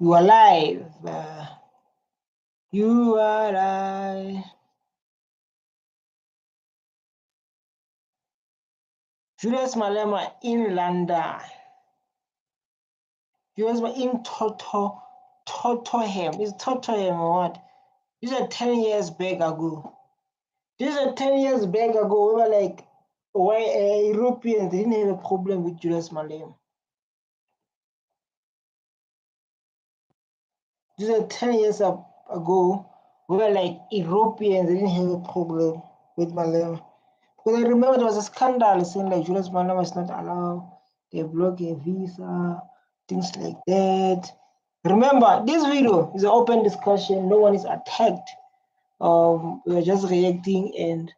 You are live. You are live. Julius Malema in London. Julius Malema in Tottenham. Is Tottenham or what? These are 10 years back ago. These are 10 years back ago. We were like, why Europeans didn't have a problem with Julius Malema. These are 10 years ago. We were like, Europeans didn't have a problem with Malema. Because I remember there was a scandal saying like Julius Malema is not allowed, they block a visa, things like that. Remember, this video is an open discussion, no one is attacked. We're just reacting, and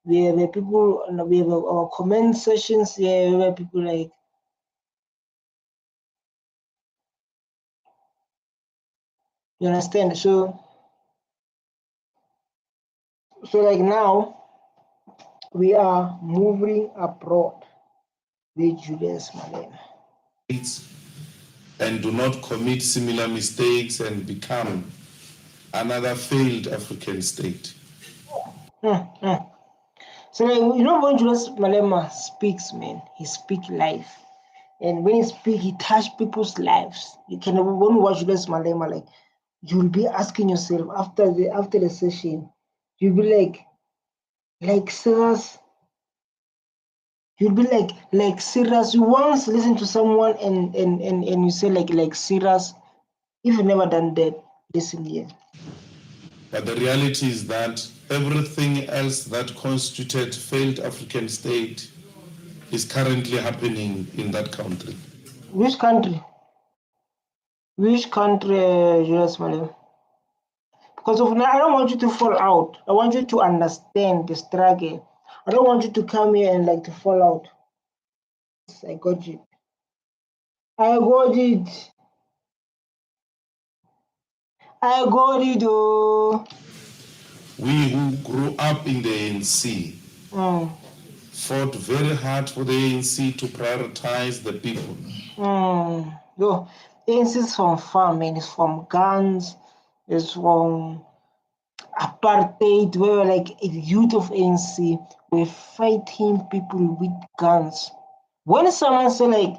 we have people, we have our comment sessions here where people like, you understand? So like now, we are moving abroad with Julius Malema. And do not commit similar mistakes and become another failed African state. So like, when Julius Malema speaks, man, he speaks life. And when he speaks, he touches people's lives. You can when you watch Julius Malema, like you'll be asking yourself after the session, you'll be like serious. You'll be like serious. You once listen to someone and you say like serious. If you've never done that, listen here. But the reality is that everything else that constituted failed African state is currently happening in that country. Which country? Which country, Julius Malema? Because of now, I don't want you to fall out. I want you to understand the struggle. I don't want you to come here and like to fall out. I got it. I got it. I got it, oh. We who grew up in the ANC fought very hard for the ANC to prioritize the people. Yo, ANC is from farming, it's from guns, it's from apartheid. We were like a youth of ANC. We're fighting people with guns. When someone say like,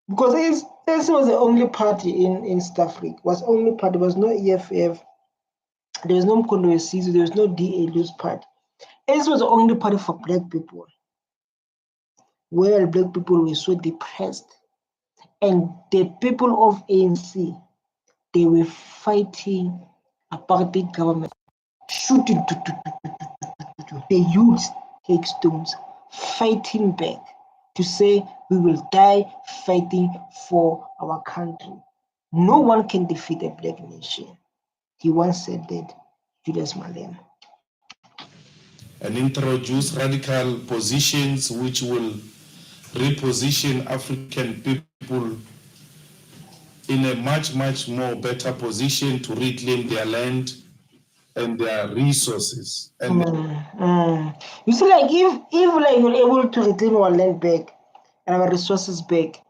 because ANC was the only party in South Africa, was only party, there was no EFF, there was no Mkondo Sizwe, there was no DA Lose party. ANC was the only party for black people. Where black people were so depressed. And the people of ANC, they were fighting apartheid government, shooting, the youths take stones, fighting back to say we will die fighting for our country. No one can defeat a black nation. He once said that, Julius Malema. And introduce radical positions which will reposition African people in a much more better position to reclaim their land and their resources. And You see, like if like we're able to reclaim our land back and our resources back,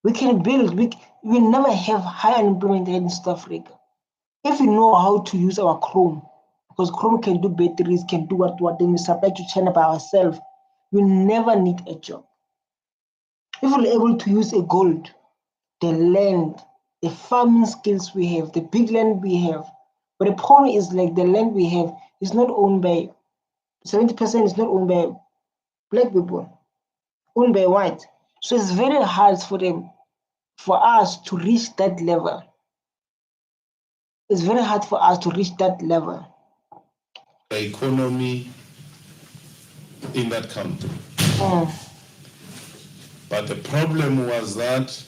we can build. We will never have high unemployment in South Africa if we know how to use our Chrome, because Chrome can do batteries, can do what then we supply to China by ourselves. We never need a job. If we're able to use a gold, the land, the farming skills we have, the big land we have. But the problem is like the land we have is not owned by 70% is not owned by black people, owned by white. So it's very hard for us to reach that level. It's very hard for us to reach that level. The economy in that country. But the problem was that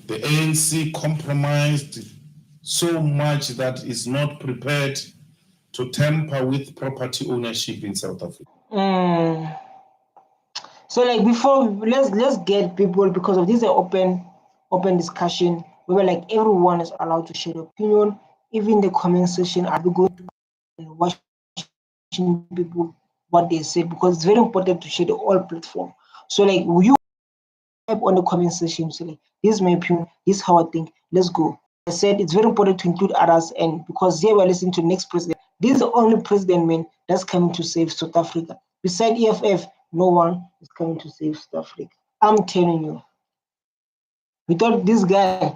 the ANC compromised so much that it's not prepared to tamper with property ownership in South Africa. So like before, let's get people, because of this open discussion, we were like everyone is allowed to share their opinion. Even the comment section, I'll be going to and watching people what they say, because it's very important to share the all platform. So like you type on the comment section. So like, this is my opinion, this is how I think. Let's go. I said it's very important to include others, and because here we're listening to the next president. This is the only president, man, that's coming to save South Africa. Beside EFF, no one is coming to save South Africa. I'm telling you. Without this guy.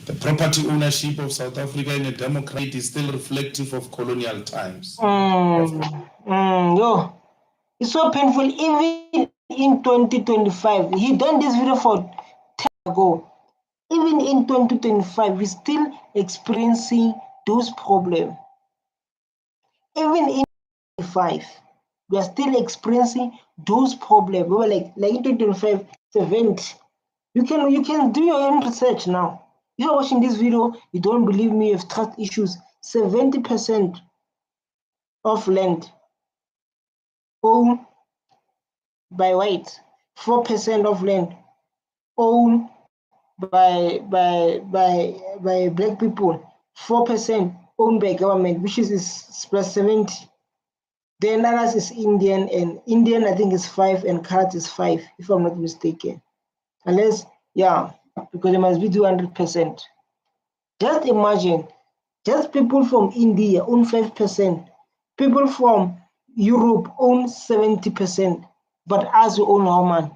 The property ownership of South Africa in a democracy is still reflective of colonial times. Yo, it's so painful. Even in 2025, he done this video for 10 years ago. Even in 2025, we're still experiencing those problems. Even in 2025, we are still experiencing those problems. We were like in 2025, 70. You can do your own research now. If you're watching this video, you don't believe me, you have trust issues. 70% of land owned by whites, 4% of land owned by black people, 4% owned by government, which is plus 70. Then others is Indian, and Indian I think is 5 and Khat is 5, if I'm not mistaken. Unless, yeah, because it must be 200%. Just imagine, just people from India own 5%, people from Europe own 70%, but us we own how much?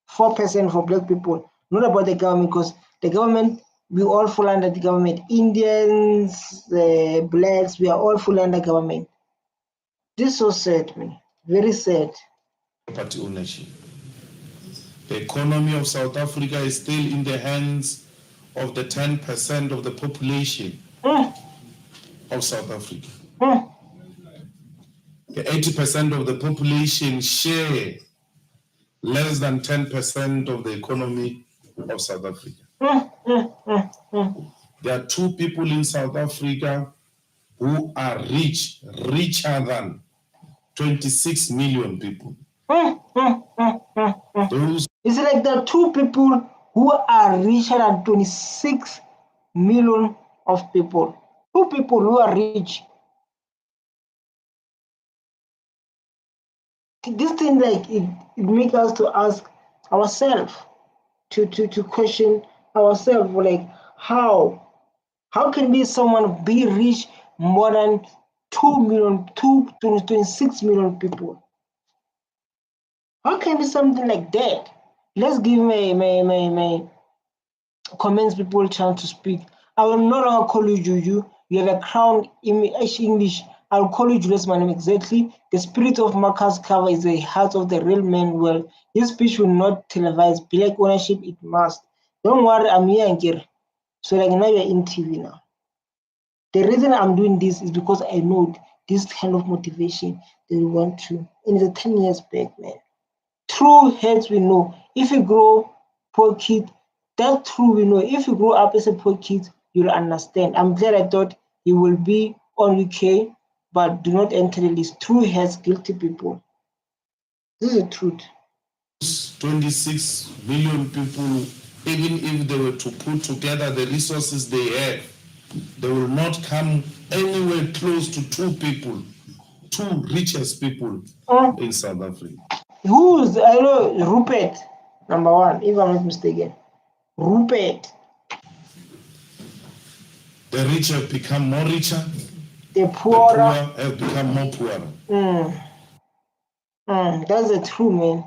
4% for black people. Not about the government, because the government, we all fall under the government. Indians, blacks, we are all full under government. This is so sad, man. Very sad. Property ownership. The economy of South Africa is still in the hands of the 10% of the population of South Africa. The 80% of the population share less than 10% of the economy of South Africa. There are 2 people in South Africa who are richer than 26 million people. It's like there are 2 people who are richer than 26 million of people. 2 people who are rich. This thing, like, it makes us to ask ourselves, to question ourselves, like, how can be someone be rich more than 26 million people? How can be something like that? Let's give my comments people a chance to speak. I will no longer call you Juju. You have a crown in English. I will call you Julius Malema exactly. The spirit of Marcus Cover is the heart of the real man. Well, this speech will not televise. Black ownership, it must. Don't worry, I'm here and here. So like now you're in TV now. The reason I'm doing this is because I know this kind of motivation that we want to. And it's 10 years back, man. True heads we know. If you grow poor kid, that's true we know. If you grow up as a poor kid, you'll understand. I'm glad I thought you will be on UK, but do not enter the list. True heads, guilty people. This is the truth. 26 million people, even if they were to put together the resources they have, they will not come anywhere close to 2 people, 2 richest people in South Africa. Who's, I know, Rupert, number 1, if I'm not mistaken. Rupert. The rich have become more richer. The poor have become more poorer. That's the truth, man.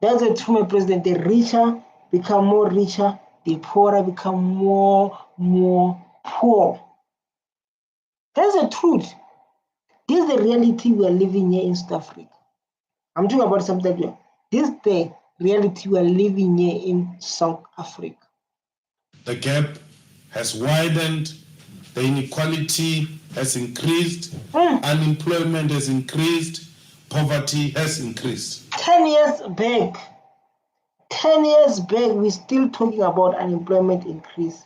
That's the truth, my president. The richer become more richer. The poorer become more poor. That's the truth. This is the reality we are living here in South Africa. I'm talking about something like this is the reality we are living here in South Africa. The gap has widened, the inequality has increased, unemployment has increased, poverty has increased. 10 years back, we're still talking about unemployment increase.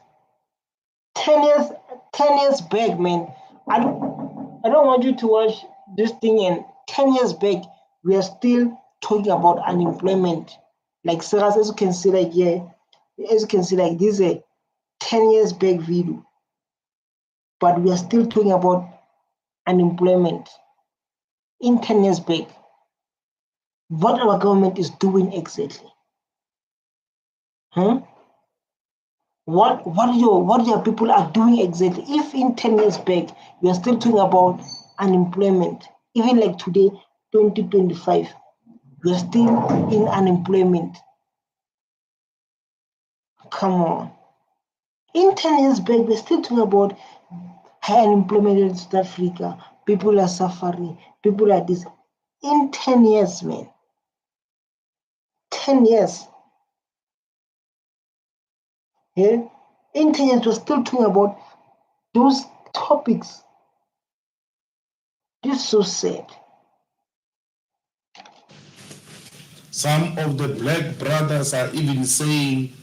10 years back, man. I don't want you to watch this thing, and 10 years back, we are still talking about unemployment. Like Sarah, as you can see, like as you can see, like this is a 10 years back video. But we are still talking about unemployment in 10 years back. what our government is doing exactly. What your people are doing exactly. If in 10 years back you are still talking about unemployment, even like today, 2025, we are still in unemployment. Come on. In 10 years back, we're still talking about high unemployment in South Africa. People are suffering. People are this. In 10 years, man. 10 years. Yeah? In 10 years, we're still talking about those topics. This is so sad. Some of the black brothers are even saying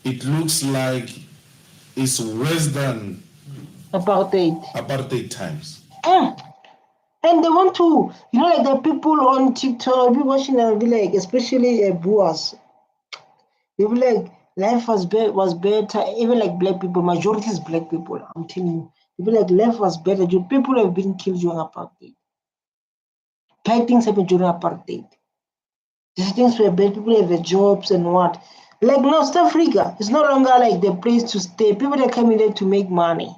it looks like it's worse than apartheid times. And they want to, like the people on TikTok, I'll be watching and I'll be like, especially boys, they'll be like, life was better, even like black people, majority is black people, I'm telling you. They'll be like, life was better. People have been killed during apartheid. Bad things happen during apartheid. These things where bad people have jobs and what. Like now, South Africa, it's no longer like the place to stay. People are coming there to make money.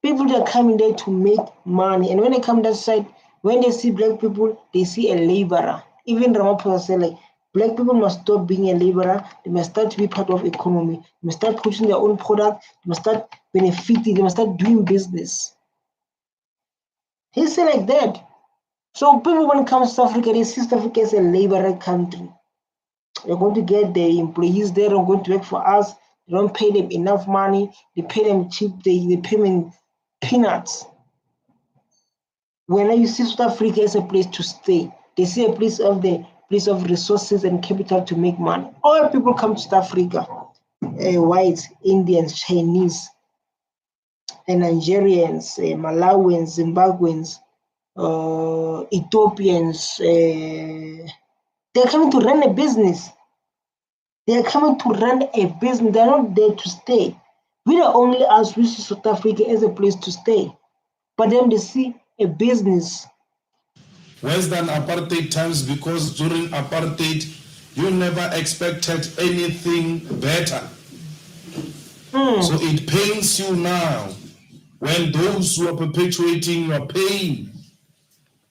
People that are coming there to make money. And when they come that side, when they see black people, they see a laborer. Even Ramaphosa said, like, black people must stop being a laborer. They must start to be part of economy. They must start pushing their own product. They must start benefiting. They must start doing business. He said like that. So people, when it comes to South Africa, they see South Africa as a laborer country. They're going to get the employees there, are going to work for us. They don't pay them enough money. They pay them cheap. They pay them peanuts. When you see South Africa as a place to stay, they see a place of resources and capital to make money. All people come to South Africa, whites, Indians, Chinese, and Nigerians, Malawians, Zimbabweans, Ethiopians. They're coming to run a business. They're coming to run a business. They're not there to stay. We don't only ask we see South Africa as a place to stay, but then they see a business. Worse than apartheid times, because during apartheid, you never expected anything better. So it pains you now when those who are perpetuating your pain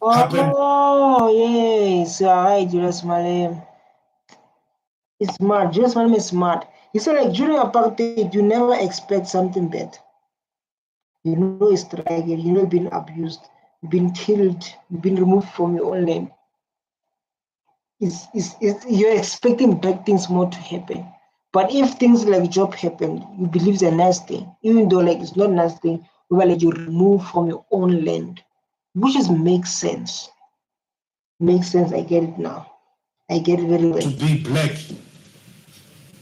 happen. Oh, yes, you're right, Julius Malema. It's smart. Julius Malema is smart. He said, like, during apartheid, you never expect something better. You know, it's struggle, you know, being abused, you've been killed, you've been removed from your own land. You're expecting bad things more to happen. But if things like job happen, you believe it's a nice thing, even though like it's not a nice thing, we let you remove from your own land, which makes sense. Makes sense. I get it now. I get it very well. To be black,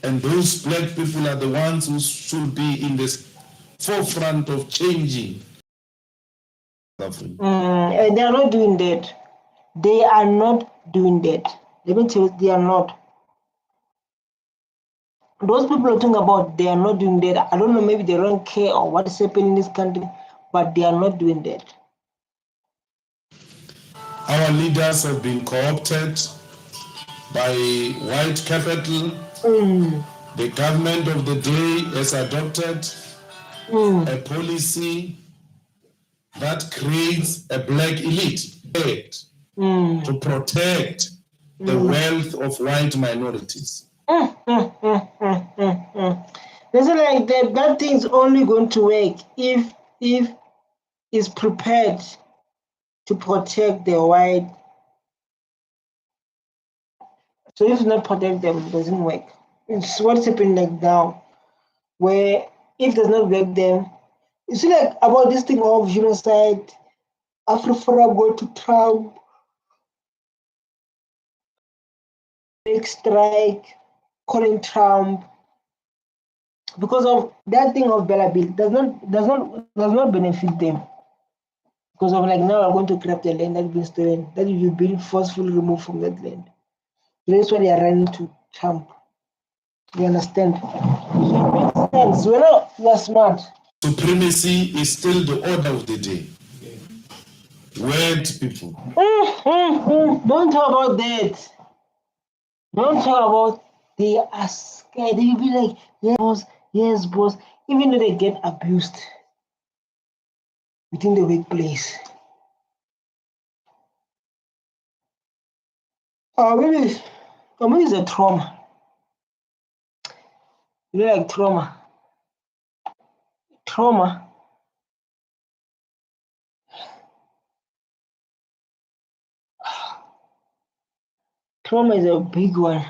and those black people are the ones who should be in the forefront of changing. And they are not doing that. They are not doing that. Let me tell you, they are not. Those people are talking about, they are not doing that. I don't know, maybe they don't care or what is happening in this country, but they are not doing that. Our leaders have been co-opted by white capital. The government of the day has adopted a policy that creates a black elite to protect the wealth of white minorities. It's like that thing is only going to work if it's prepared to protect the white. So if it's not protect them, it doesn't work. It's what's happening like now, where if it does not work them, you see like about this thing of genocide, Africa go to Trump, big strike, calling Trump, because of that thing of Bella Bill does not benefit them. Because of like now we're going to grab the land that's been stolen, that you've been forcefully removed from that land. That's why they are running to Trump. You understand? So it makes sense. We're smart. Supremacy is still the order of the day. White people. Don't talk about that. Don't talk about they are scared. They will be like, yes, boss. Even though they get abused within the workplace. Maybe it's a trauma. You know, like trauma. Trauma. Trauma is a big one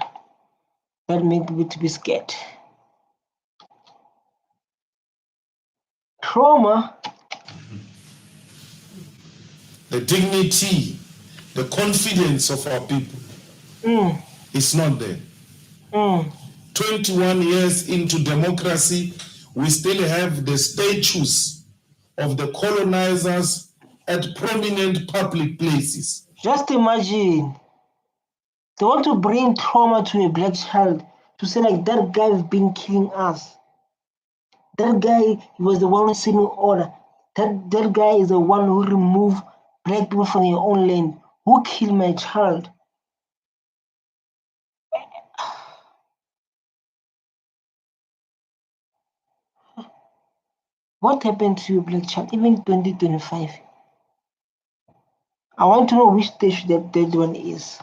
that makes people to be scared. Trauma. The dignity, the confidence of our people is not there. 21 years into democracy, we still have the statues of the colonizers at prominent public places. Just imagine. They want to bring trauma to a black child to say like that guy has been killing us. That guy was the one setting order. That guy is the one who removed black people from their own land. Who killed my child? What happened to you, black child? Even 2025. I want to know which stage that one is.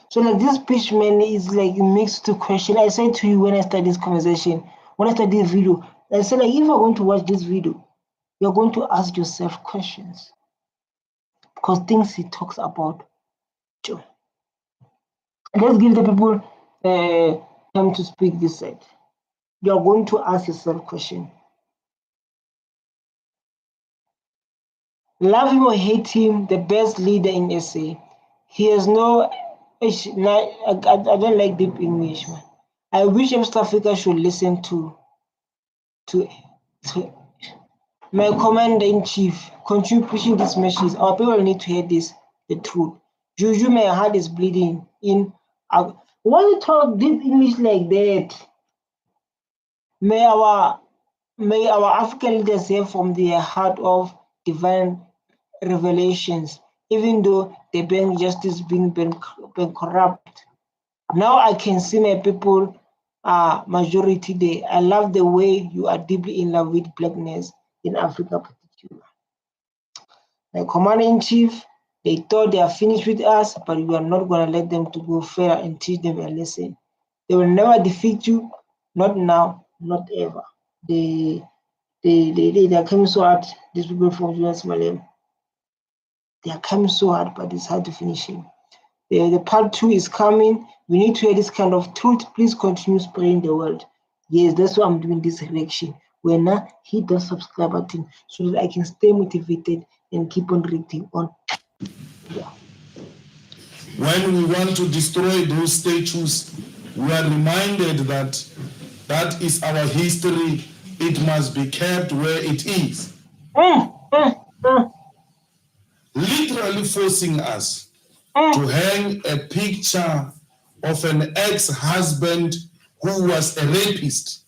So like this pitch, man, is like mixed to question. I said to you when I started this conversation, when I started this video, I said like if you're going to watch this video, you're going to ask yourself questions. Because things he talks about. Let's give the people time to speak this side. You're going to ask yourself a question. Love him or hate him, the best leader in SA. He has no. I don't like deep English, man. I wish East Africa should listen to my commander in chief. Continue pushing this message. Our people need to hear this, the truth. Juju, my heart is bleeding. Why you talk deep English like that? May our African leaders hear from their heart of divine revelations, even though the bank justice being corrupt. Now I can see my people majority there. I love the way you are deeply in love with blackness in Africa particular. My commander-in-chief, they thought they are finished with us, but we are not going to let them to go further and teach them a lesson. They will never defeat you, not now, not ever. They are coming so hard, these people from Julius Malema. They are coming so hard, but it's hard to finish him. The part 2 is coming. We need to hear this kind of truth. Please continue spreading the word. Yes, that's why I'm doing this reaction. When now hit the subscribe button so that I can stay motivated and keep on reading on. Yeah. When we want to destroy those statues, we are reminded that that is our history. It must be kept where it is. Literally forcing us to hang a picture of an ex-husband who was a rapist.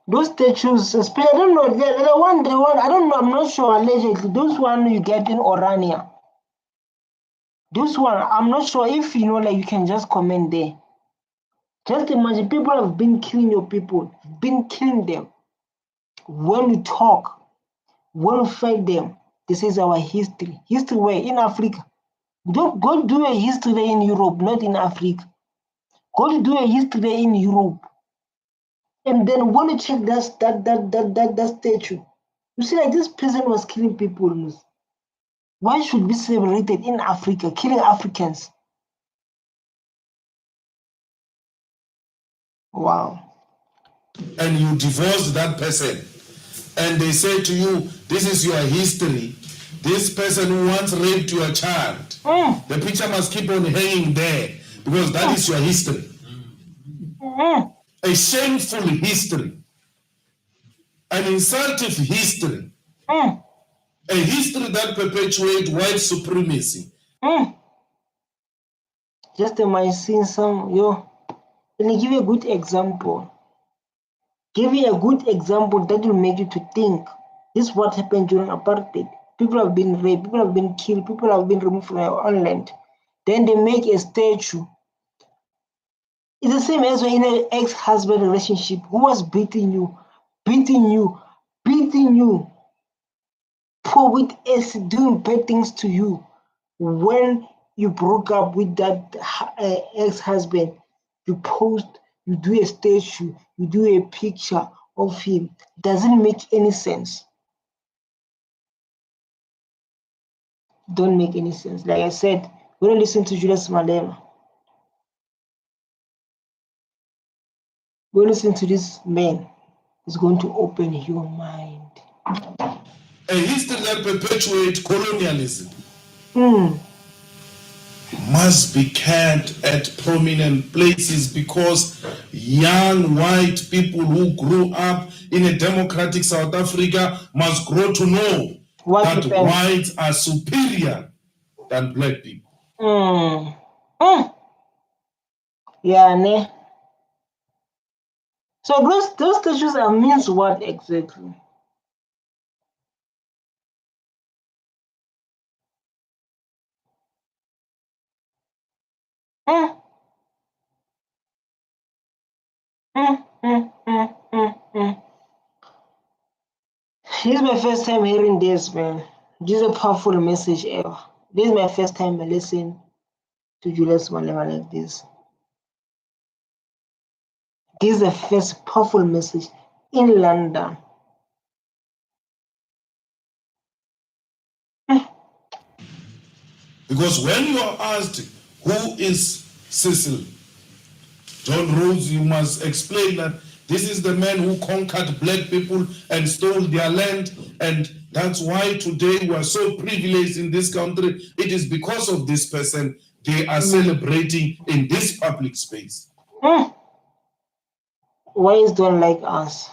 Those statues, especially, I don't know, the one, I don't know, I'm not sure, allegedly, those one you get in Orania. Those one, I'm not sure if you know, like you can just comment there. Just imagine, people have been killing your people, been killing them. When we talk, when we fight them, this is our history. History where? In Africa. Don't go do a history in Europe, not in Africa. Go to do a history in Europe. And then when you check that statue, you see like this person was killing people. Why should be celebrated in Africa, killing Africans? Wow. And you divorced that person, and they say to you, this is your history. This person who once raped your child, the picture must keep on hanging there because that is your history. A shameful history, an insultive history, a history that perpetuates white supremacy. Just my seeing some, yo. Let me give you a good example. Give you a good example that will make you to think. This is what happened during apartheid. People have been raped, people have been killed, people have been removed from their own land. Then they make a statue. It's the same as in an ex-husband relationship who was beating you, beating you, beating you, poor with us, doing bad things to you. When you broke up with that ex-husband, you post, you do a statue, you do a picture of him. Doesn't make any sense. Don't make any sense. Like I said, we don't listen to Julius Malema. We listen to this man. It's going to open your mind. A history that perpetuates colonialism must be kept at prominent places, because young white people who grew up in a democratic South Africa must grow to know What that happened? whites are superior than black people. Yeah, ne. So those statues are means what exactly? Mm, mm, mm, mm, mm, mm. This is my first time hearing this, man. This is a powerful message ever. This is my first time I listen to Julius Malema like this. This is the first powerful message in London. Because when you are asked who is Cecil John Rhodes, you must explain that this is the man who conquered black people and stole their land, and that's why today we are so privileged in this country. It is because of this person they are celebrating in this public space. Whites don't like us.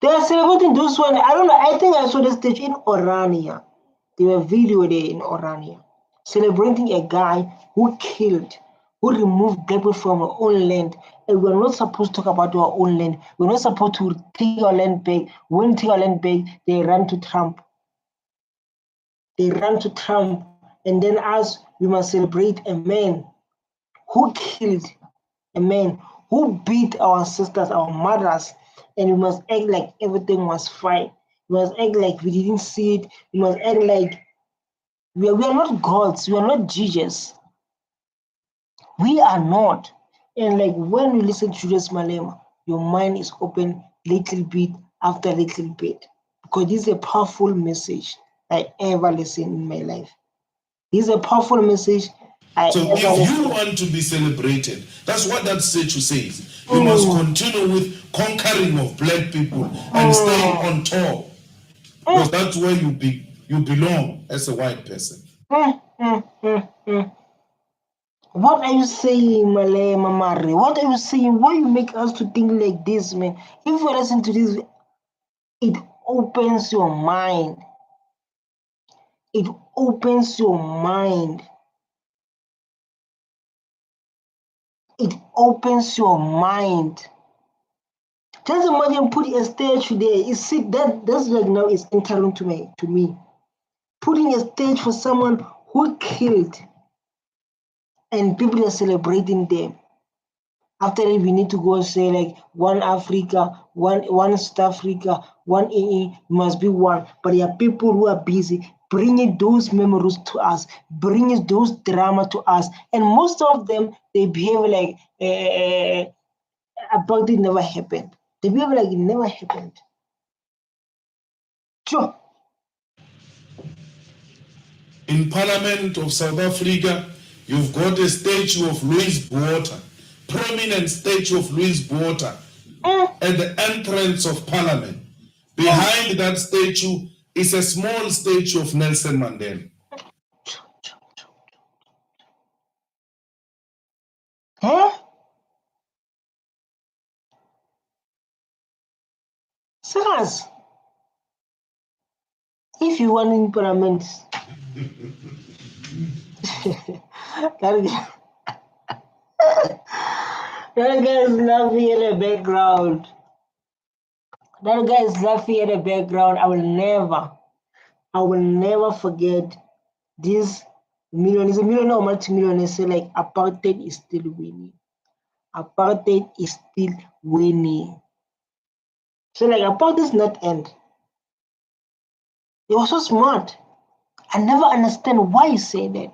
They are celebrating those one. I don't know. I think I saw the stage in Orania. They were video there in Orania, celebrating a guy who killed, who removed people from our own land. And we're not supposed to talk about our own land. We're not supposed to take our land back. When we take our land back, they run to Trump. They run to Trump. And then us, we must celebrate a man who killed, a man who beat our sisters, our mothers, and we must act like everything was fine. We must act like we didn't see it. We must act like we are not gods. We are not judges. We are not. And like when you listen to Julius Malema, your mind is open little bit after little bit, because this is a powerful message I ever listened in my life. This is a powerful message I So ever if you listened. want to be celebrated, that's what that statue says. You must continue with conquering of black people and staying on top, because that's where you belong as a white person. What are you saying, Malema Mari? What are you saying? Why you make us to think like this, man? If you listen to this, it opens your mind. It opens your mind. It opens your mind. Just imagine putting a statue there. You see that's like now is entering to me. Putting a stage for someone who killed, and people are celebrating them. After that, we need to go say like one Africa, one South Africa, one AA must be one. But there are people who are busy bringing those memories to us, bringing those drama to us, and most of them they behave like about it never happened. They behave like it never happened. Sure. In Parliament of South Africa, you've got a statue of Louis Botha, prominent statue of Louis Botha at the entrance of Parliament. Behind that statue is a small statue of Nelson Mandela. Huh? Serious? If you want in Parliament, That guy is laughing in the background. That guy is laughing in the background. I will never forget this million. Is a millionaire or multi-millionaire say like apartheid is still winning. Apartheid is still winning. So like apartheid does not end. He was so smart. I never understand why he said that.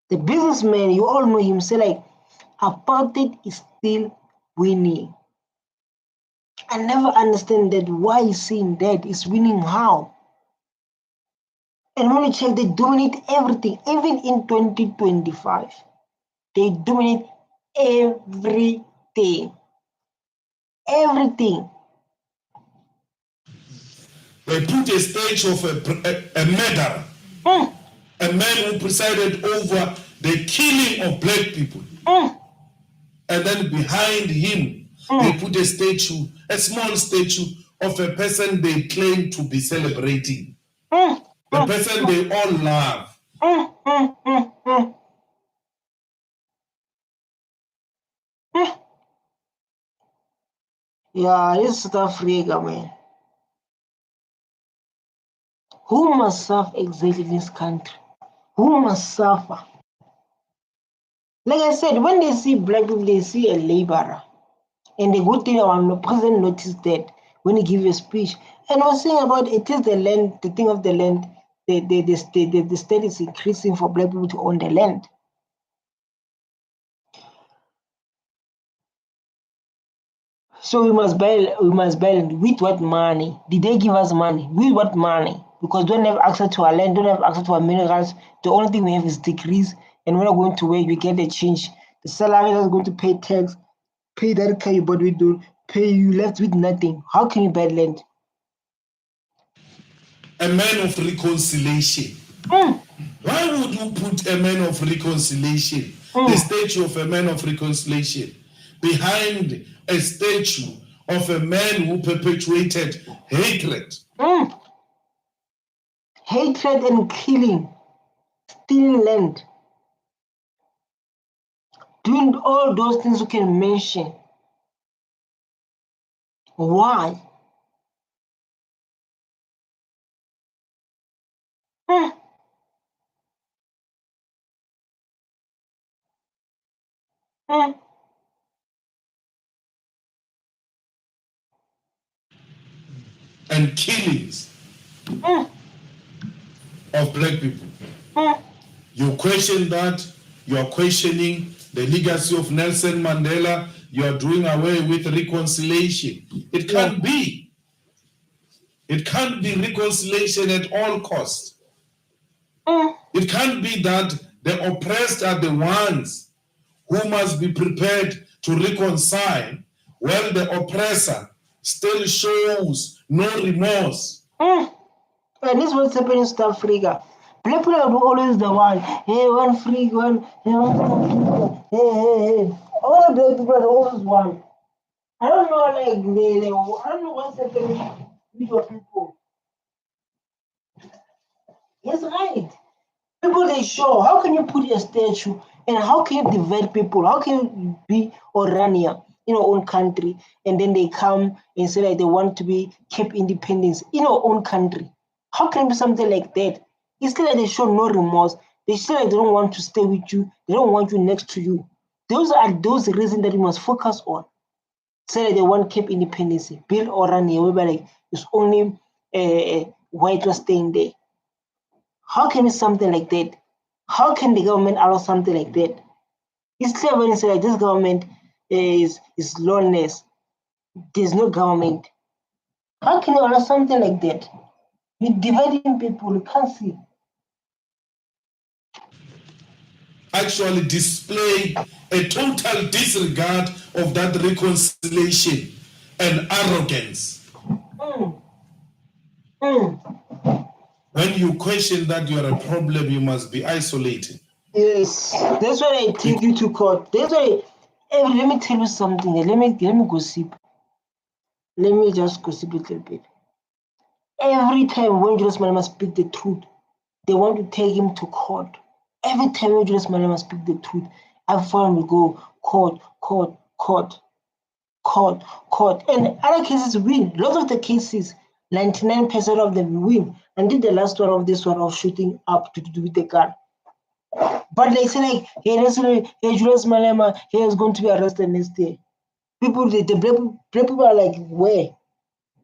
The businessman, you all know him, say like apartheid is still winning. I never understand that why he's saying that. It's winning how? And when you check, they dominate everything. Even in 2025, they dominate everything. Everything. They put a stage of a murderer, a man who presided over the killing of black people. And then behind him, they put a statue, a small statue of a person they claim to be celebrating. The person they all love. Yeah, this is South Africa, man. Who must suffer exactly in this country? Who must suffer? Like I said, when they see black people, they see a laborer. And the good thing about the president noticed that when he gave a speech, and I was saying about it is the land, the thing of the land, the state is increasing for black people to own the land. So we must buy land. With what money? Did they give us money? With what money? Because we don't have access to our land, don't have access to our minerals. The only thing we have is degrees, and when we're going to work, we get a change. The salary is going to pay tax, pay that car you bought with, pay you left with nothing. How can you buy land? A man of reconciliation. Why would you put a man of reconciliation, the statue of a man of reconciliation, behind a statue of a man who perpetuated hatred? Hatred and killing, stealing land, doing all those things you can mention. Why? And killings of black people. You question that, you are questioning the legacy of Nelson Mandela, you are doing away with reconciliation. It can't be. It can't be reconciliation at all costs. It can't be that the oppressed are the ones who must be prepared to reconcile, while the oppressor still shows no remorse. And this is what's happening in South Africa. Black people are always the one. Hey, one free, one. Hey, hey. All the black people are always one. I don't know, like, I don't know what's happening with your people. Yes, right. People they show. How can you put a statue and how can you divide people? How can you be Orania in our own country and then they come and say that they want to be kept independence in our own country? How can it be something like that? It's like they show no remorse. They say like they don't want to stay with you. They don't want you next to you. Those are those reasons that we must focus on. Say that they want keep independence. Build Orania, whereby like it's only white was staying there. How can it be something like that? How can the government allow something like that? It's clear when you say like this government is lawless. There's no government. How can you allow something like that? You're dividing people, you can't see. Actually display a total disregard of that reconciliation and arrogance. When you question that you are a problem, you must be isolated. Yes, that's why I take you to court. That's why, let me tell you something. Let me gossip. Let me just gossip a little bit. Every time when Julius Malema speak the truth, they want to take him to court. Every time Julius Malema speak the truth, everyone will go court, court, court, court, court. And other cases win. Lots of the cases, 99% of them win. Until the last one of this one of shooting up to do with the gun. But they say like, hey, Julius Malema, he is going to be arrested next day. People, the black people are like, where?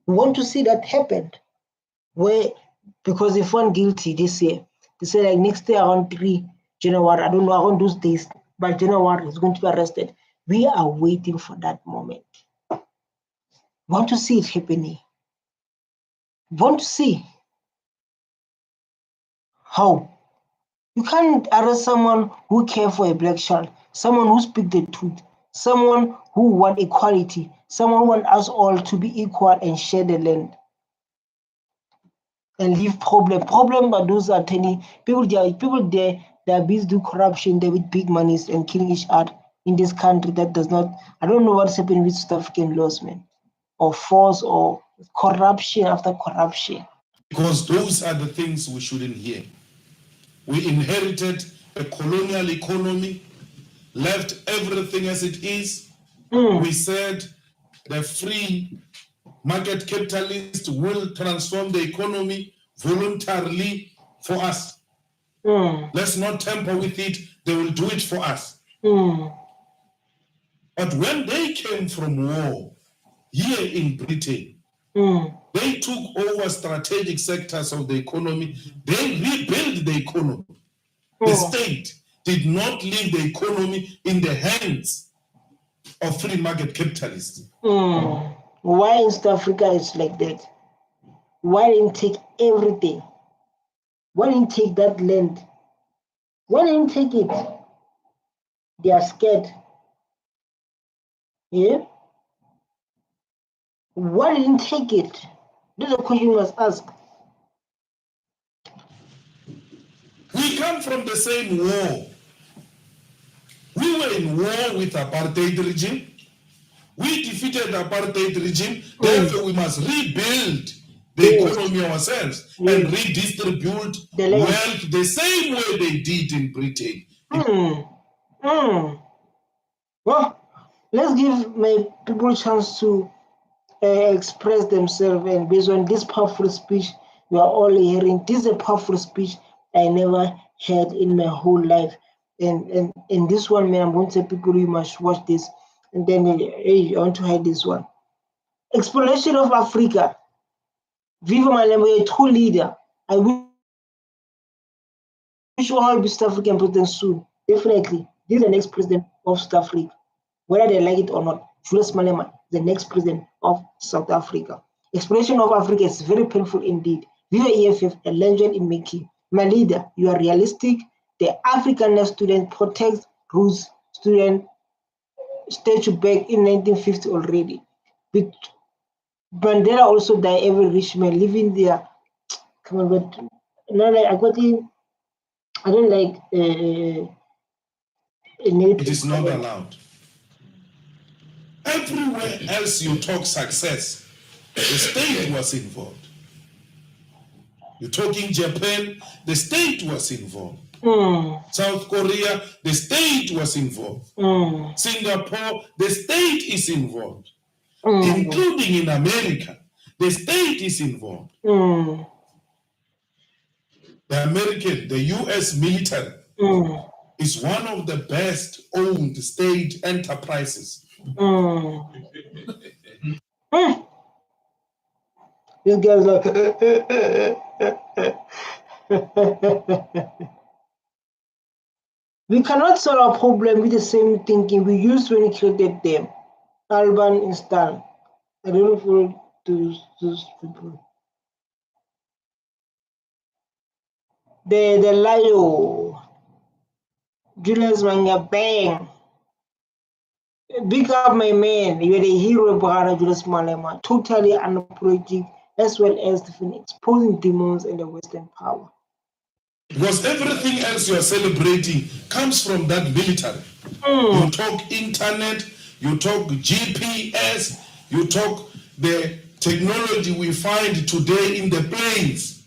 We want to see that happen. Where? Because if one guilty this year, they say like next year around 3 January, I don't know, around those days, but January is going to be arrested. We are waiting for that moment. Want to see it happening. Want to see how. You can't arrest someone who cares for a black child, someone who speaks the truth, someone who wants equality, someone who wants us all to be equal and share the land. And leave problem, but those are tiny people. They are busy do corruption. They with big monies and killing each other in this country. That does not. I don't know what's happening with South African laws, man, or force or corruption after corruption. Because those are the things we shouldn't hear. We inherited a colonial economy, left everything as it is. We said the free market capitalist will transform the economy voluntarily for us. Let's not tamper with it. They will do it for us. But when they came from war here in Britain, they took over strategic sectors of the economy. They rebuilt the economy. The state did not leave the economy in the hands of free market capitalists. Why in South Africa is like that? Why didn't take everything? Why didn't take that land? Why didn't take it? They are scared. Yeah? Why didn't take it? This is a question you must ask. We come from the same war. We were in war with apartheid regime. We defeated the apartheid regime. Therefore, we must rebuild the economy ourselves and redistribute The land. wealth the same way they did in Britain. Well, let's give my people a chance to express themselves, and based on this powerful speech you are all hearing, this is a powerful speech I never heard in my whole life. And this one, man, I'm going to say people, you must watch this. And then I want to hide this one. Exploration of Africa. Viva Malema, a true leader. I wish all be South African presidents soon. Definitely. This is the next president of South Africa. Whether they like it or not, Julius Malema, the next president of South Africa. Exploration of Africa is very painful indeed. Viva EFF, a legend in making. My leader, you are realistic. The African student protects roots student statue back in 1950 already. But Mandela also died every rich man living there. Come on, but no, like I don't like It is not allowed. Everywhere else you talk success, the state was involved. You talk in Japan, the state was involved. South Korea, the state was involved. Singapore, the state is involved. Including in America, the state is involved. The US military is one of the best owned state enterprises. These guys like we cannot solve a problem with the same thinking we used when we created them. Alban Instant. I don't know for those people. The Lio. Julius Manga Bang. Big up my man. You're the hero, brother Julius Malema. Totally unapologetic, as well as exposing demons in the Western power. Because everything else you are celebrating comes from that military. You talk internet, you talk GPS, you talk the technology we find today in the planes,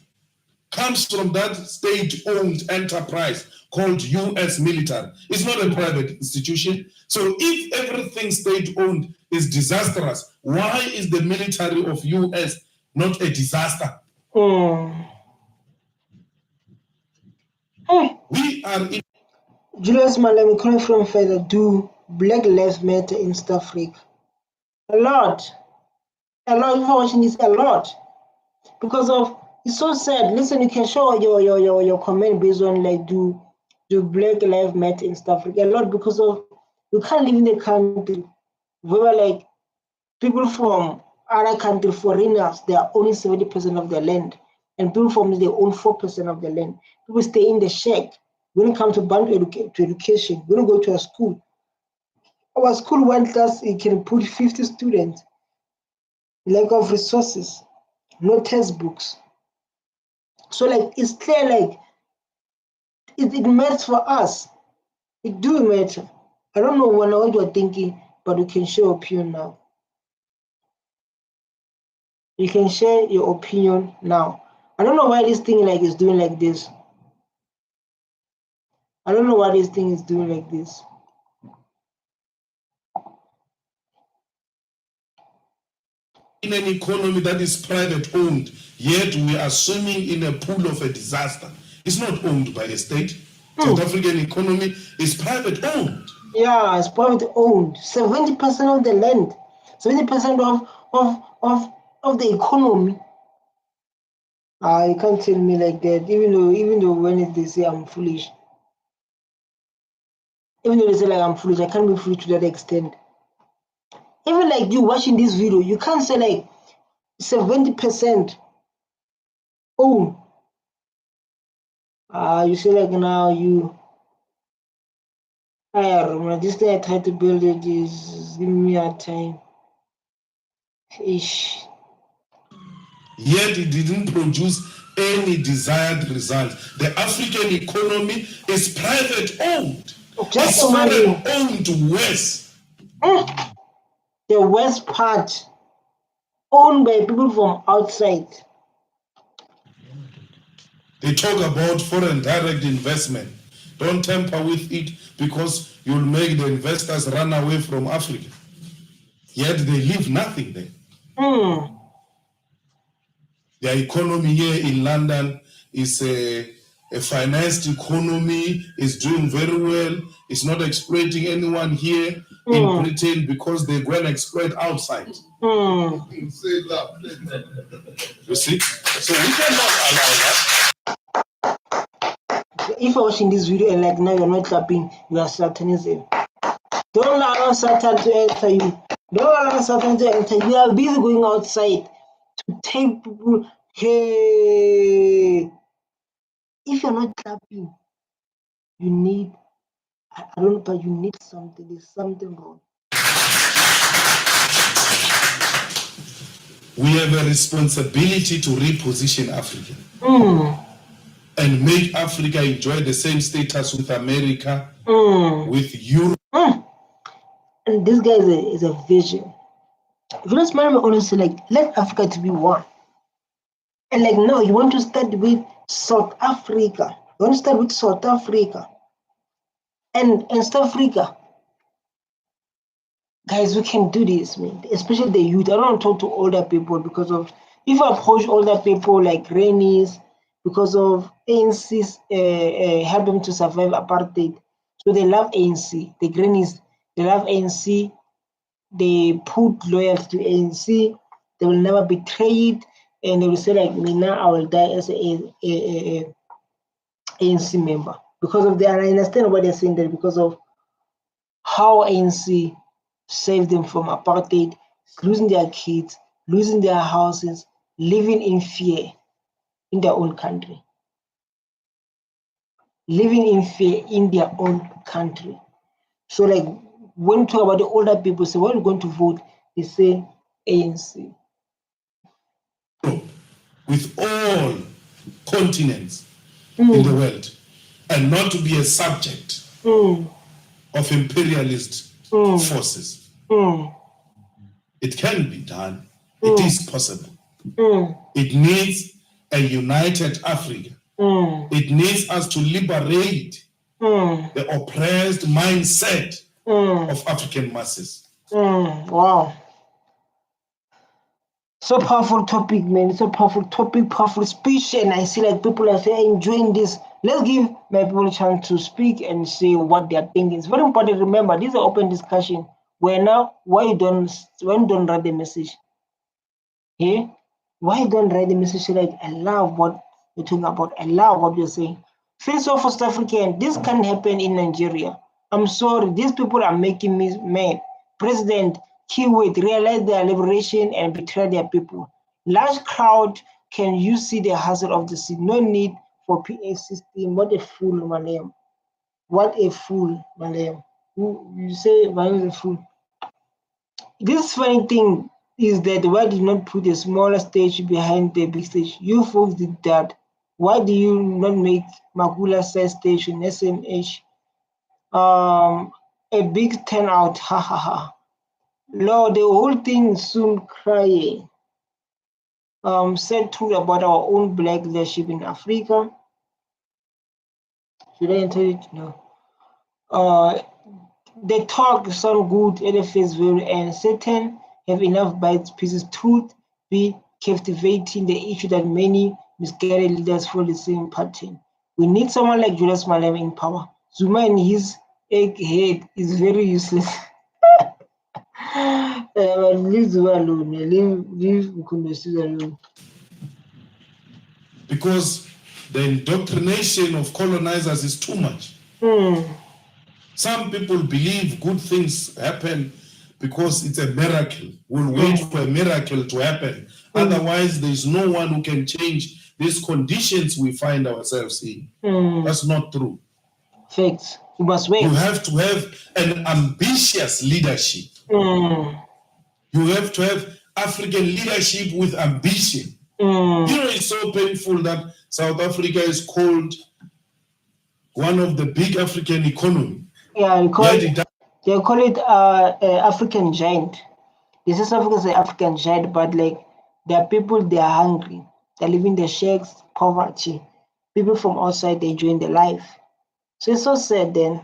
comes from that state-owned enterprise called US military. It's not a private institution. So if everything state-owned is disastrous, why is the military of US not a disaster? We are in Julius Malema coming from further, do Black Lives Matter in South Africa? A lot. If you're watching this, a lot. Because of, it's so sad. Listen, you can show your comment based on like do Black Lives Matter in South Africa. A lot because of you can't live in the country where like people from other country, foreigners, they are owning 70% of their land. And people from they own 4% of the land. People stay in the shack. When it comes to education, when you go to a school, our school one class it can put 50 students. Lack of resources, no textbooks. So like it's clear like it matters for us. It do matter. I don't know what you're thinking, but you can share your opinion now. You can share your opinion now. I don't know why this thing like is doing like this. I don't know why this thing is doing like this. in an economy that is private owned, yet we are swimming in a pool of a disaster. It's not owned by a state. South African economy is private owned. Yeah, it's private owned. 70% of the land, 70% of the economy. You can't tell me like that. Even though when they say I'm foolish, even though they say like I'm foolish, I can't be foolish to that extent. Even like you watching this video, you can't say like 70% own. You say like now you. This thing I tried to build it is giving me a time. Ish. Yet it didn't produce any desired result. The African economy is private owned. It's foreign owned West. The West part owned by people from outside. They talk about foreign direct investment. Don't tamper with it because you'll make the investors run away from Africa. Yet they leave nothing there. Their economy here in London is a financed economy, is doing very well. It's not exploiting anyone here in Britain because they go and exploit outside. You see? So we cannot allow that. If you're watching this video and like now you're not clapping, you are Satanism. Don't allow Satan to enter you. Don't allow Satan to enter you. You are busy going outside to take people. Hey, if you're not clapping, you need, I don't know, but you need something. There's something wrong. We have a responsibility to reposition Africa and make Africa enjoy the same status with America, with Europe. And this guy is a vision. Julius Malema always say like, let Africa to be one. And like no, you want to start with South Africa. You want to start with South Africa. And South Africa, guys, we can do this, man. Especially the youth. I don't want to talk to older people because of if I approach older people like grannies, because of ANC's help them to survive apartheid. So they love ANC. The grannies, they love ANC. They put loyalty to ANC. They will never betray it. And they will say like, me now I will die as a ANC member. Because of that, I understand what they're saying there because of how ANC saved them from apartheid, losing their kids, losing their houses, living in fear in their own country. Living in fear in their own country. So like when we talk about the older people, say, when we're going to vote, they say ANC. With all continents in the world, and not to be a subject of imperialist forces. It can be done. It is possible. It needs a united Africa. It needs us to liberate the oppressed mindset of African masses. Wow. So powerful topic, man. It's a powerful topic, powerful speech, and I see like people are enjoying this. Let's give my people a chance to speak and say what they are thinking. It's very important. Remember, this is an open discussion. Where now, why you don't write the message? Yeah, why you don't write the message? Like, I love what you're talking about. I love what you're saying. Feel so for South African. This can't happen in Nigeria. I'm sorry. These people are making me mad. President Kiwit realize their liberation and betray their people. Large crowd, can you see the hustle of the city? No need for PA system. What a fool, Malem. What a fool, Malem. You say Malem is a fool. This funny thing is that why did not put a smaller stage behind the big stage? You folks did that. Why do you not make Makula size stage in SMH? A big turnout, ha ha ha. Lord, the whole thing soon crying. Said truth about our own black leadership in Africa. Should I enter it? No. The talk sound good at the face value, and certain have enough bites pieces. Truth be captivating the issue that many misguided leaders follow the same pattern. We need someone like Julius Malema in power. Zuma and his egghead is very useless. Leave Zuma alone. Leave Mkunde alone. Because the indoctrination of colonizers is too much. Some people believe good things happen because it's a miracle. We'll wait for a miracle to happen. Otherwise, there's no one who can change these conditions we find ourselves in. That's not true. Facts. You must wait. You have to have an ambitious leadership. You have to have African leadership with ambition. You know, it's so painful that South Africa is called one of the big African economies. Yeah, they call it African giant. This is Africa is an African giant, but like there are people, they are hungry. They're living their shacks, poverty. People from outside, they enjoying their life. So it's so sad then.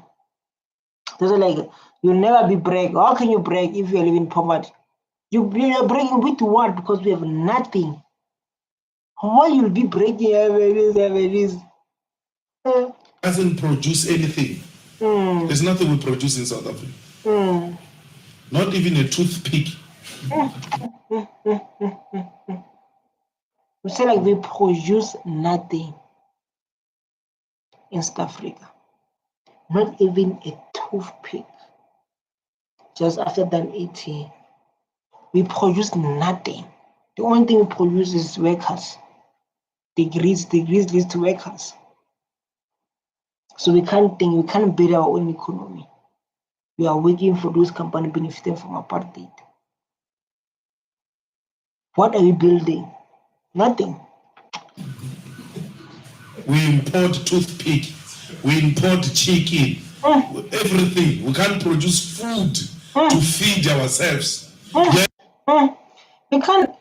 Those are like, you'll never be brag. How can you brag if you're living in poverty? You're bragging with what? Because we have nothing. Why you'll be bragging? Doesn't produce anything. There's nothing we produce in South Africa. Not even a toothpick. We say like we produce nothing in South Africa. Not even a toothpick. Just after done eating, we produce nothing. The only thing we produce is workers. Degrees leads to workers. So we can't think, we can't build our own economy. We are waiting for those companies benefiting from apartheid. What are we building? Nothing. We import toothpick. We import chicken. Everything. We can't produce food to feed ourselves. We can't.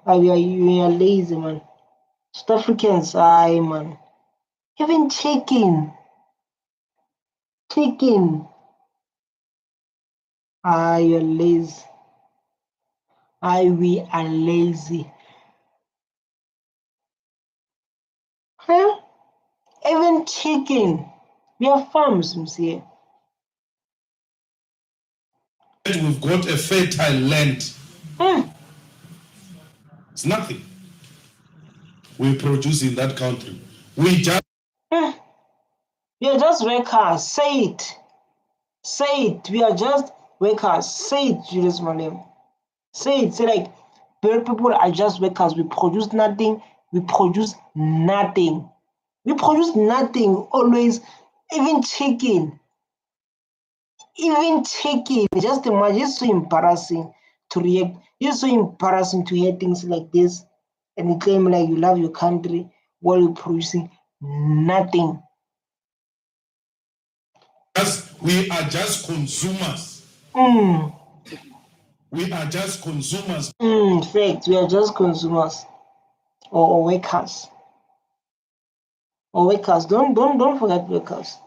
You are lazy, man. South Africans, man. Even chicken. You're lazy. We are lazy. Even chicken. We have farms, monsieur. We've got a fertile land. It's nothing we produce in that country. We just workers. Say it. We are just workers. Say it, Julius Malema. Say it. Say like people are just workers. We produce nothing. Always. Even chicken. Just imagine. It's so embarrassing to react. It's so embarrassing to hear things like this and you claim like you love your country while you're producing nothing. We are just consumers. We are just consumers. In fact, we are just consumers or workers. Or workers. Don't forget workers.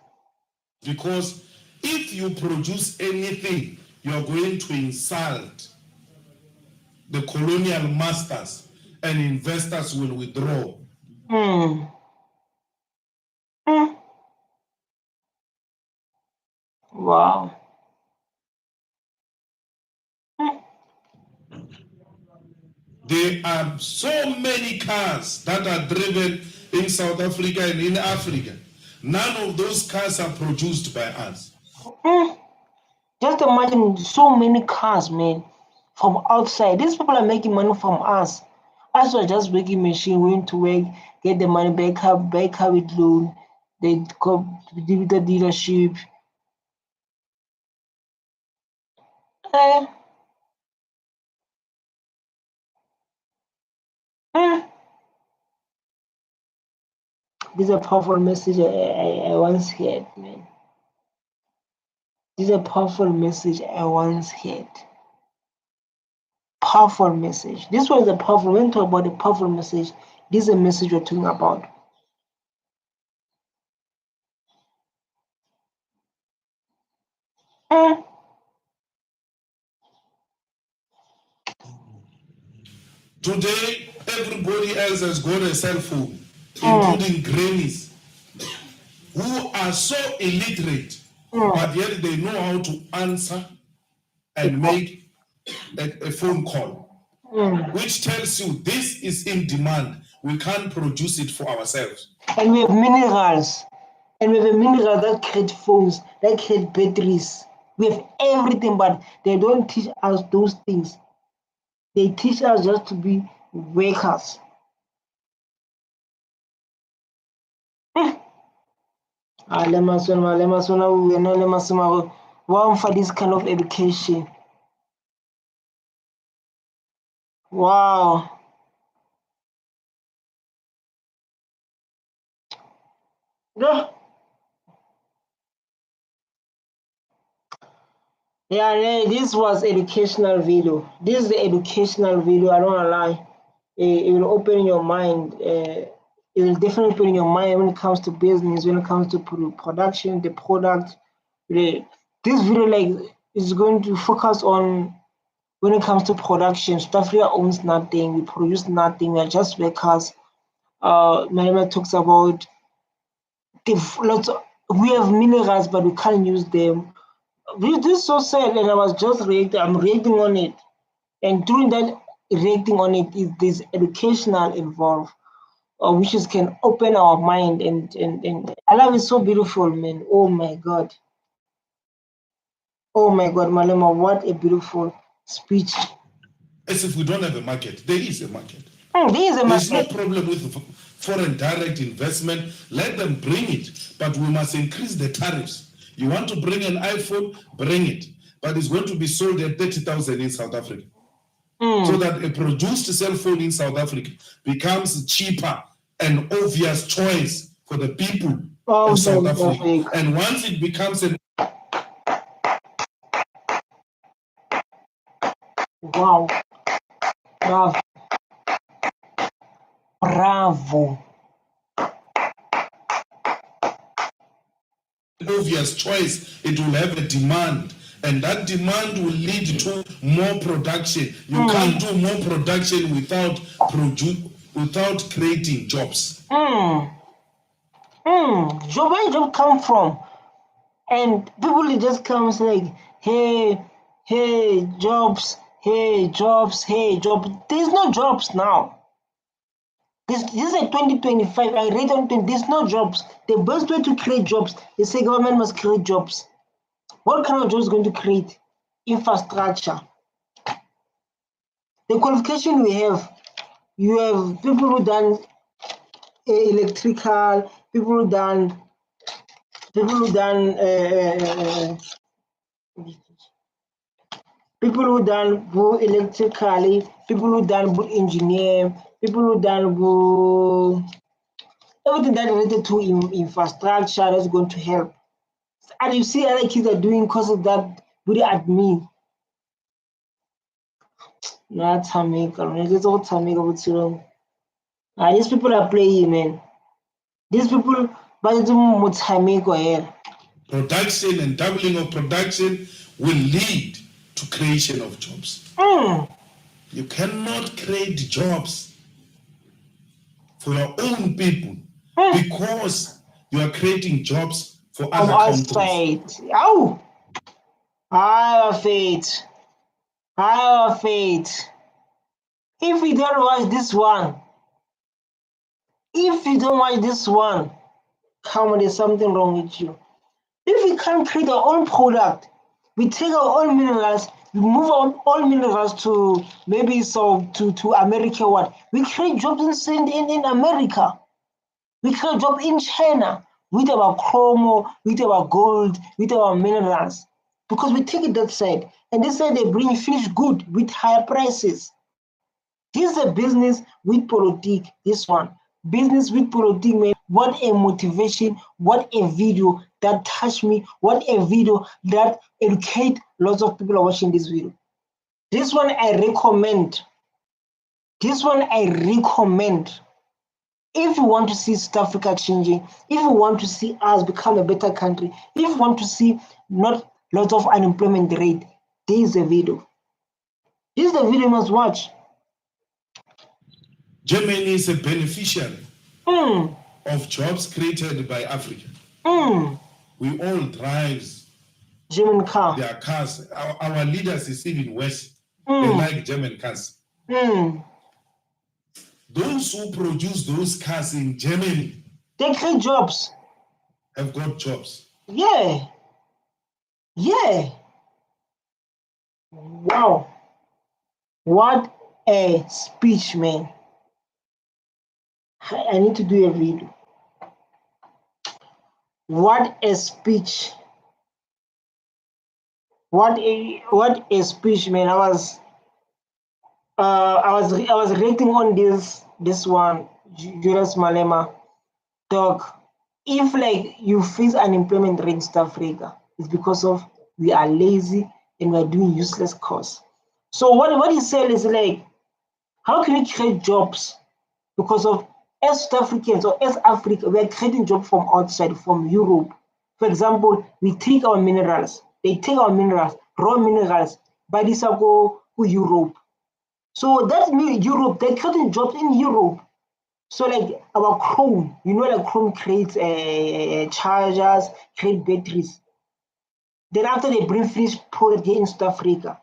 Because if you produce anything, you are going to insult the colonial masters, and investors will withdraw. Mm. Mm. Wow. Mm. There are so many cars that are driven in South Africa and in Africa. None of those cars are produced by us. Mm. Just imagine so many cars, man, from outside. These people are making money from us. Us are just working machine, going to work, get the money back up with loan. They go with the dealership. Eh. Mm. This is a powerful message I once heard, man. This is a powerful message I once heard. Powerful message. This one is a powerful. When we talk about a powerful message, this is a message we're talking about. Mm. Today, everybody else has got a cell phone, Mm. including grannies, who are so illiterate, Mm. but yet they know how to answer and make a phone call, Mm. which tells you this is in demand. We can't produce it for ourselves. And we have minerals. And we have a mineral that create phones, that create batteries. We have everything, but they don't teach us those things. They teach us just to be workers. One for this kind of education. Wow. Yeah. Yeah, this was educational video. This is the educational video. I don't wanna lie. It will open your mind. It will definitely open your mind when it comes to business, when it comes to production, the product. This video is going to focus on when it comes to production. South Africa owns nothing. We produce nothing. We are just workers. Malema talks about we have minerals, but we can't use them. This is so sad, and I was just reacting. I'm reacting on it, and during that reacting on it is this educational involved, which is can open our mind and I love it so beautiful, man. Oh my god, Malema, what a beautiful speech. As if we don't have a market. There is a market. There is a There's no market. problem with foreign direct investment. Let them bring it, but we must increase the tariffs. You want to bring an iPhone, bring it, but it's going to be sold at 30,000 in South Africa. So that a produced cell phone in South Africa becomes cheaper and obvious choice for the people of South Africa. And once it becomes an Wow. Bravo. Bravo. obvious choice, it will have a demand. And that demand will lead to more production. You can't do more production without creating jobs. Where job come from? And people just comes like, hey, jobs, hey, jobs. There's no jobs now. This is a 2025. I read on 20. There's no jobs. The best way to create jobs, they say government must create jobs. What kind of jobs is going to create? Infrastructure. The qualification we have, you have people who done electrical, people who done electrically, people who done engineer, people who done everything that related to infrastructure that's going to help. And you see other kids are doing because of that with admin. That's how make these people are playing, man. These people, but Production and doubling of production will lead to creation of jobs. You cannot create jobs for your own people because you are creating jobs for other countries. Oh, I have faith. I have faith. If you don't watch this one, come on, there's something wrong with you. If we can't create our own product, we take our own minerals, we move our own minerals to maybe to America. What we create jobs in America, we create jobs in China with our chrome, with our gold, with our minerals, because we take it that side, and this side they bring finished good with higher prices. This is a business with politics. This one. Business with politics, man. What a motivation, what a video that touched me, what a video that educate lots of people are watching this video. This one I recommend. This one I recommend. If you want to see South Africa changing, if you want to see us become a better country, if you want to see not lots of unemployment rate, there is a video. This is the video you must watch. Germany is a beneficiary of jobs created by Africa. We all drive German car. Their cars. Our leaders is even worse. They like German cars. Those who produce those cars in Germany, they create jobs. Have got jobs. Yeah. Wow. What a speech, man. I need to do a video. What a speech. What a speech, man. I was rating on this one, Julius Malema. Dog, if like you face unemployment rate in South Africa, it's because of we are lazy and we're doing useless course. So what he said is like, how can we create jobs? Because of as South Africans or as Africa, we are creating jobs from outside, from Europe. For example, we take our minerals, they take our minerals, raw minerals, buy this go to Europe. So that means Europe, they're creating jobs in Europe. So like our Chrome, like Chrome creates chargers, create batteries. Then after they bring finished product here in South Africa.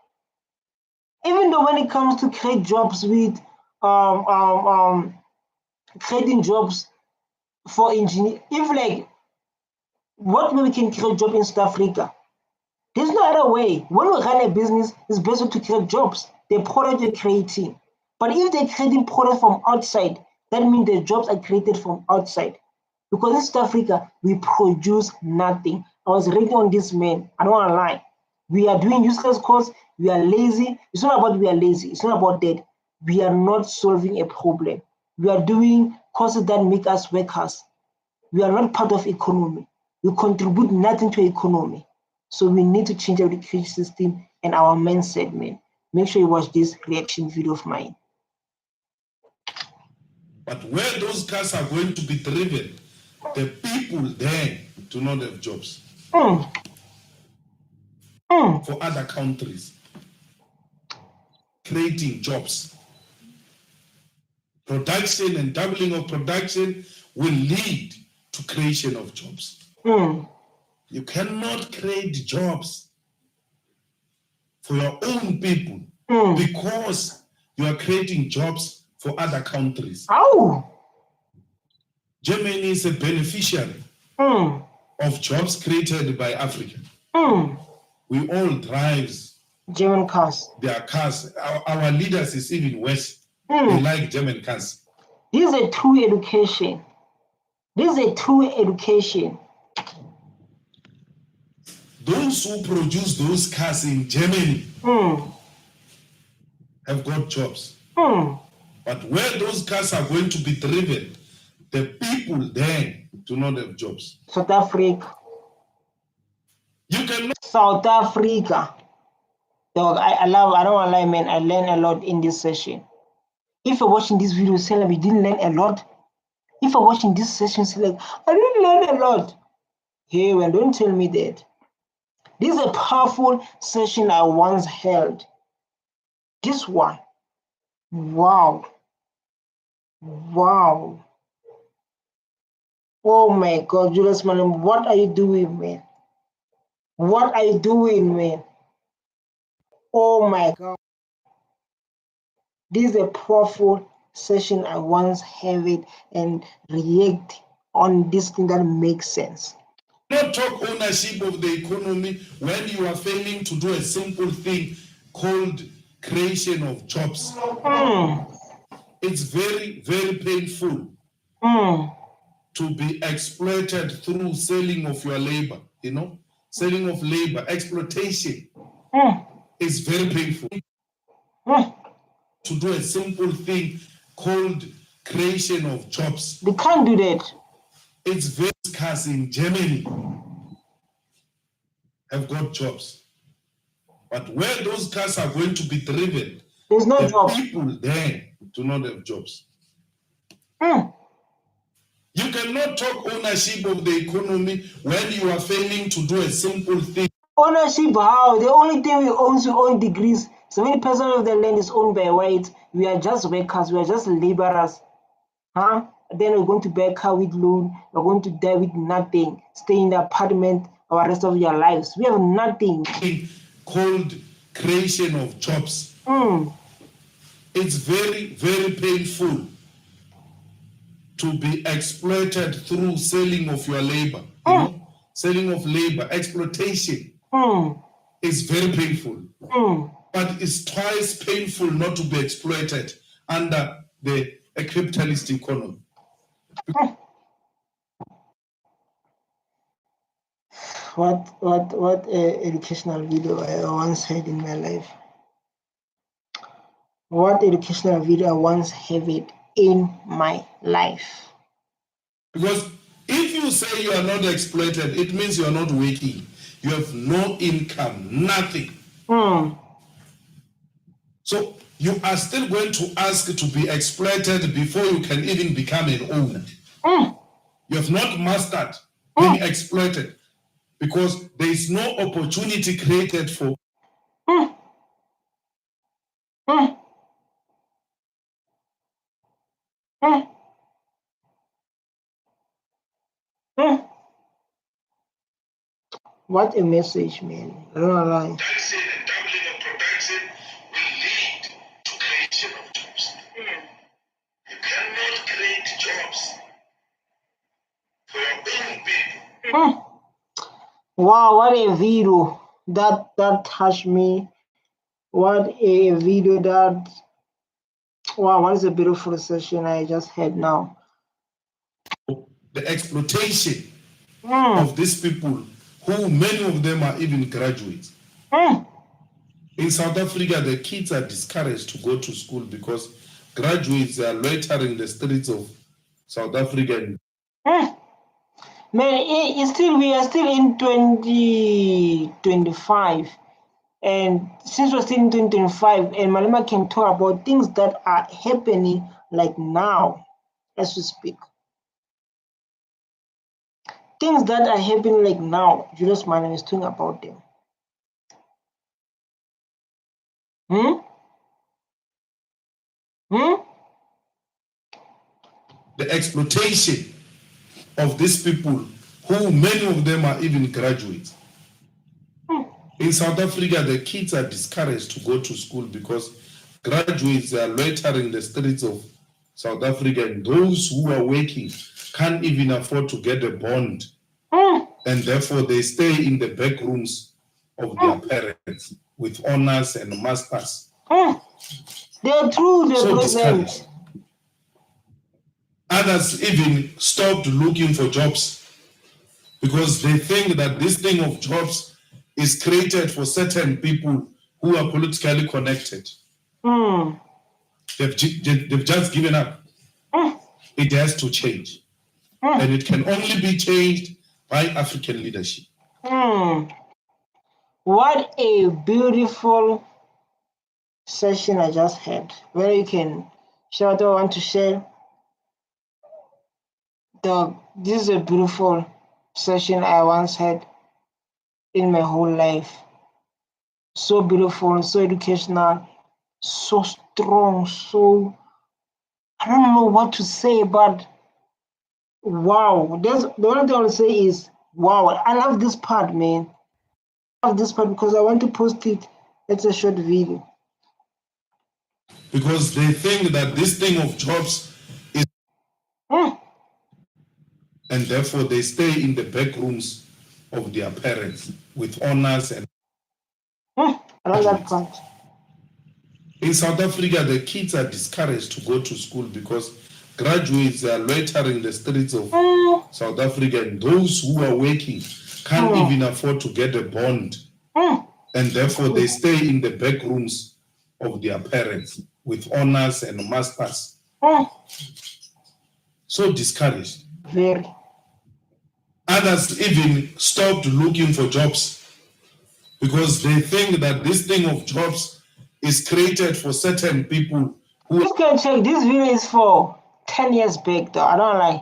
Even though when it comes to create jobs with creating jobs for engineers, if like what way we can create jobs in South Africa? There's no other way. When we run a business, it's better to create jobs. The product you're creating. But if they're creating products from outside, that means the jobs are created from outside. Because in South Africa, we produce nothing. I was reading on this man. I don't want to lie. We are doing useless course. We are lazy. It's not about we are lazy. It's not about that. We are not solving a problem. We are doing courses that make us workers. We are not part of economy. We contribute nothing to economy. So we need to change our education system and our mindset, man. Make sure you watch this reaction video of mine. But where those cars are going to be driven, the people there do not have jobs. For other countries, creating jobs. Production and doubling of production will lead to creation of jobs. You cannot create jobs for your own people because you are creating jobs for other countries. Germany is a beneficiary of jobs created by Africa. We all drive German cars. Their cars. Our leaders is even worse. They like German cars. This is a true education. This is a true education. Those who produce those cars in Germany have got jobs. But where those cars are going to be driven, the people there do not have jobs. South Africa. You cannot. South Africa. Dog, I don't want to lie, man. I learned a lot in this session. If you're watching this video, saying you didn't learn a lot, if I'm watching this session, it's like, I didn't learn a lot. Hey, man, don't tell me that. This is a powerful session I once held. This one. Wow. Wow. Oh my God, Julius Malema, what are you doing, man? What are you doing, man? Oh my God. This is a powerful session I once have it and react on this thing that makes sense. Not talk ownership of the economy when you are failing to do a simple thing called creation of jobs. It's very, very painful to be exploited through selling of your labor, selling of labor, exploitation is very painful. To do a simple thing called creation of jobs. They can't do that. It's very scarce in Germany. Have got jobs. But where those cars are going to be driven, there's no job. People there do not have jobs. You cannot talk ownership of the economy when you are failing to do a simple thing. Ownership, how? The only thing we own degrees. 70% of the land is owned by whites. We are just workers. We are just laborers. Then we're going to buy a car with loan. We're going to die with nothing. Stay in the apartment our rest of your lives. We have nothing. Called creation of jobs. It's very, very painful to be exploited through selling of your labor. Selling of labor, exploitation is very painful. But it's twice painful not to be exploited under a capitalist economy. What educational video I once had in my life. What educational video I once have it in my life. Because if you say you are not exploited, it means you are not working. You have no income, nothing. So you are still going to ask to be exploited before you can even become an owner. You have not mastered being exploited because there is no opportunity created for. What a message, man. I don't lie. Taxing and doubling of production will lead to creation of jobs. You cannot create jobs for your own people. Wow, what a video. That touched me. What a video that. Wow, what is a beautiful session I just had now. The exploitation of these people, who many of them are even graduates. In South Africa, the kids are discouraged to go to school because graduates are loitering the streets of South Africa. Man, we are still in 2025. And since we're still in 2025, and Malema can talk about things that are happening like now, as we speak. Things that are happening like now, Julius Malema is talking about them. The exploitation of these people, who many of them are even graduates. In South Africa, the kids are discouraged to go to school because graduates are loitering the streets of South Africa, and those who are working can't even afford to get a bond. And therefore, they stay in the back rooms of their parents with honors and masters. They are true, they're so discouraged. Others even stopped looking for jobs because they think that this thing of jobs is created for certain people who are politically connected. They've just given up. It has to change. And it can only be changed by African leadership. What a beautiful session I just had. Where you can share what I want to share. Dog, this is a beautiful session I once had in my whole life. So beautiful, so educational, so strong, so I don't know what to say, but wow. There's the only thing I will say is wow. I love this part, man. I love this part because I want to post it. It's a short video. Because they think that this thing of jobs is, and therefore they stay in the back rooms of their parents with honors and. I love that part. In South Africa, the kids are discouraged to go to school because graduates are loitering the streets of South Africa, and those who are working can't even afford to get a bond, and therefore they stay in the back rooms of their parents with honors and masters. So discouraged. Very. Others even stopped looking for jobs because they think that this thing of jobs is created for certain people who. Just can check. This video is for 10 years back, though. I don't lie.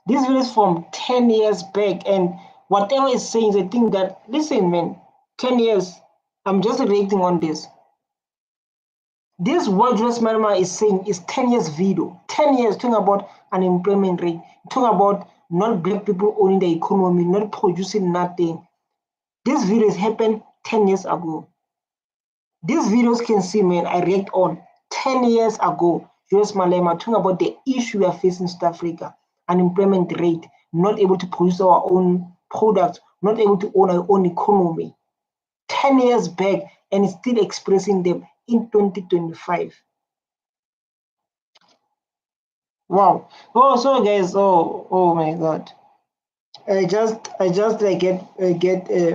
This video is from 10 years back, and whatever it's saying is a thing that, listen, man, 10 years, I'm just reacting on this. This what Julius Malema is saying is 10 years video. 10 years talking about unemployment rate, talking about not black people owning the economy, not producing nothing. This videos happened 10 years ago. These videos can see, man, I react on 10 years ago. Julius Malema talking about the issue we are facing in South Africa, unemployment rate, not able to produce our own products, not able to own our own economy. 10 years back, and still expressing them in 2025. Wow. Oh, so guys, oh my God. I just like get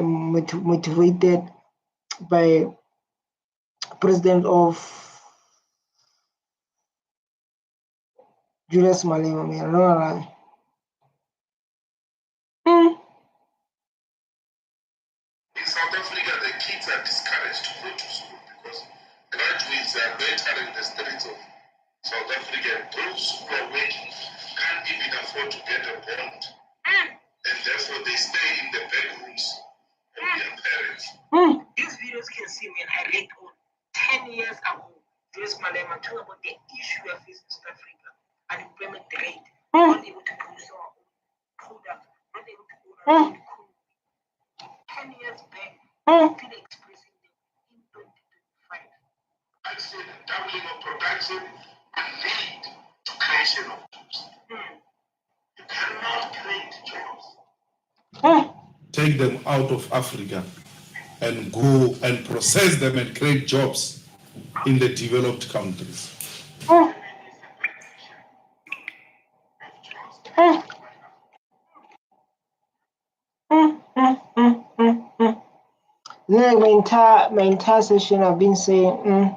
motivated by President of Julius Malema, man. I don't know. In South Africa, the kids are discouraged to go to school because graduates are loitering the streets of South Africa. Those who are working can't even afford to get a bond, and therefore they stay in the back rooms of their parents. These videos can see, man, I read on 10 years ago. Julius Malema talking about the issue we are facing in South Africa, unemployment rate, not able to produce our own products, not able to own our own economy. 10 years back, still expressing them in 2025. I said doubling of production will lead to creation of jobs. You cannot create jobs. Take them out of Africa and go and process them and create jobs in the developed countries. Like my entire session I've been saying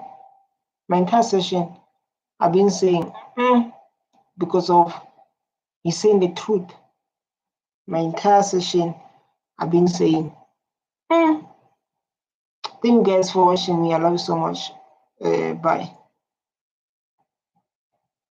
because of he's saying the truth. My entire session I've been saying Thank you guys for watching me. I love you so much. Bye.